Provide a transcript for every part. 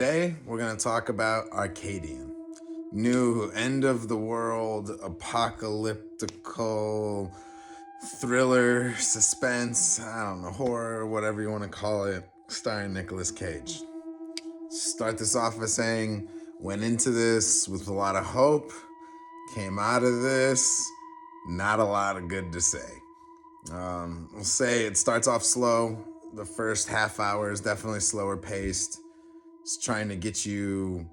Today, we're going to talk about Arcadian. New end of the world, apocalyptical thriller, suspense, I don't know, horror, whatever you want to call it, starring Nicholas Cage. Start this off by saying, went into this with a lot of hope, came out of this, not a lot of good to say. We'll say it starts off slow. The first half hour is definitely slower paced. It's trying to get you,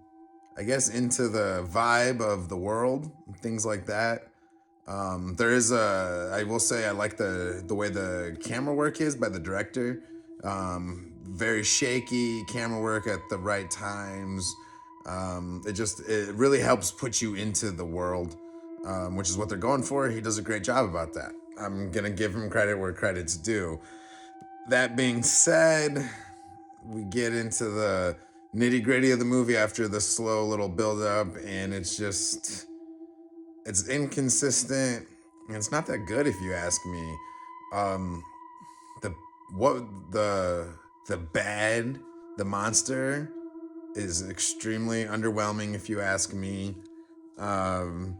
I guess, into the vibe of the world, things like that. I will say I like the way the camera work is by the director. Very shaky camera work at the right times. It really helps put you into the world, which is what they're going for. He does a great job about that. I'm gonna give him credit where credit's due. That being said, we get into the nitty gritty of the movie after the slow little build up, and it's inconsistent. And it's not that good if you ask me. Um, the what the bad the monster is extremely underwhelming if you ask me. Um,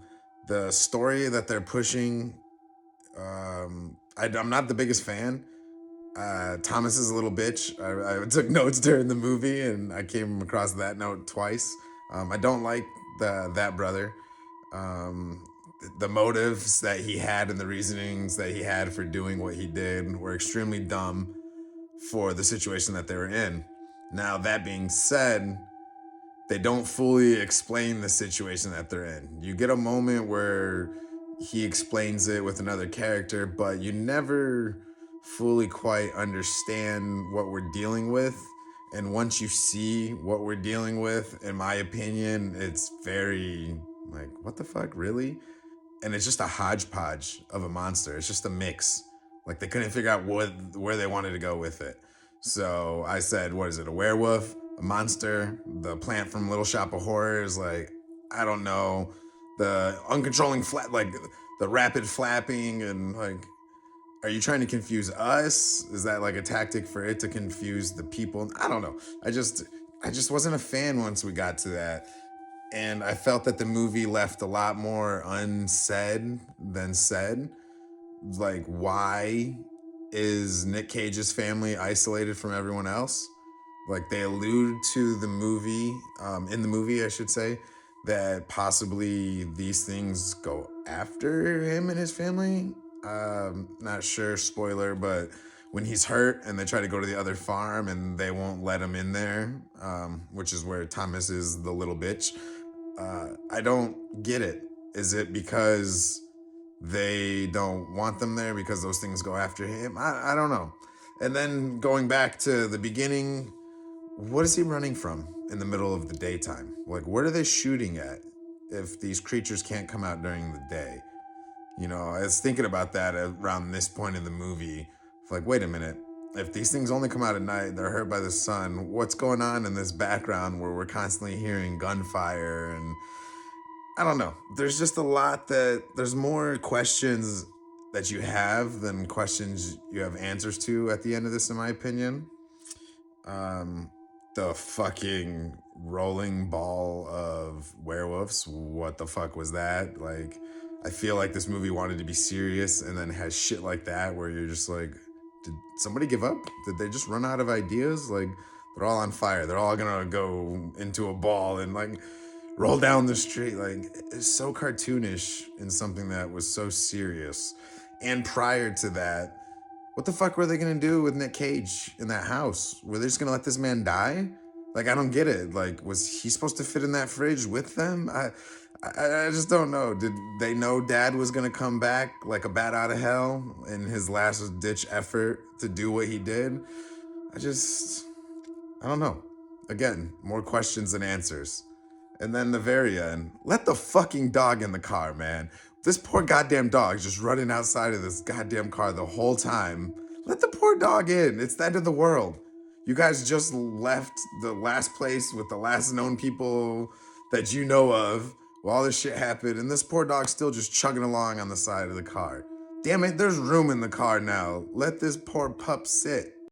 the story that they're pushing, I'm not the biggest fan. Thomas is a little bitch. I took notes during the movie, and I came across that note twice. I don't like that brother. The motives that he had and the reasonings that he had for doing what he did were extremely dumb for the situation that they were in. Now, that being said, they don't fully explain the situation that they're in. You get a moment where he explains it with another character, but you never fully quite understand what we're dealing with. And once you see what we're dealing with, in my opinion, it's very like, what the fuck, really? And it's just a hodgepodge of a monster. It's just a mix. Like they couldn't figure out where they wanted to go with it. So I said, what is it? A werewolf, a monster, the plant from Little Shop of Horrors? Like, I don't know. The uncontrolling like the rapid flapping and like, are you trying to confuse us? Is that like a tactic for it to confuse the people? I don't know. I just wasn't a fan once we got to that. And I felt that the movie left a lot more unsaid than said. Like, why is Nick Cage's family isolated from everyone else? Like, they allude to the movie, in the movie, I should say, that possibly these things go after him and his family. Not sure, spoiler, but when he's hurt and they try to go to the other farm and they won't let him in there, which is where Thomas is the little bitch. I don't get it. Is it because they don't want them there because those things go after him? I don't know. And then going back to the beginning, what is he running from in the middle of the daytime? Like, what are they shooting at if these creatures can't come out during the day? You know, I was thinking about that around this point in the movie. Like, wait a minute. If these things only come out at night, they're hurt by the sun. What's going on in this background where we're constantly hearing gunfire? And I don't know. There's just there's more questions that you have than questions you have answers to at the end of this, in my opinion. The fucking rolling ball of werewolves. What the fuck was that? Like, I feel like this movie wanted to be serious and then has shit like that where you're just like, did somebody give up? Did they just run out of ideas? Like, they're all on fire. They're all gonna go into a ball and like roll down the street. Like, it's so cartoonish in something that was so serious. And prior to that, what the fuck were they gonna do with Nick Cage in that house? Were they just gonna let this man die? Like, I don't get it. Like, was he supposed to fit in that fridge with them? I just don't know. Did they know Dad was gonna come back like a bat out of hell in his last ditch effort to do what he did? I don't know. Again, more questions than answers. And then the very end, let the fucking dog in the car, man. This poor goddamn dog just running outside of this goddamn car the whole time. Let the poor dog in. It's the end of the world. You guys just left the last place with the last known people that you know of while all this shit happened, and this poor dog's still just chugging along on the side of the car. Damn it, there's room in the car now. Let this poor pup sit.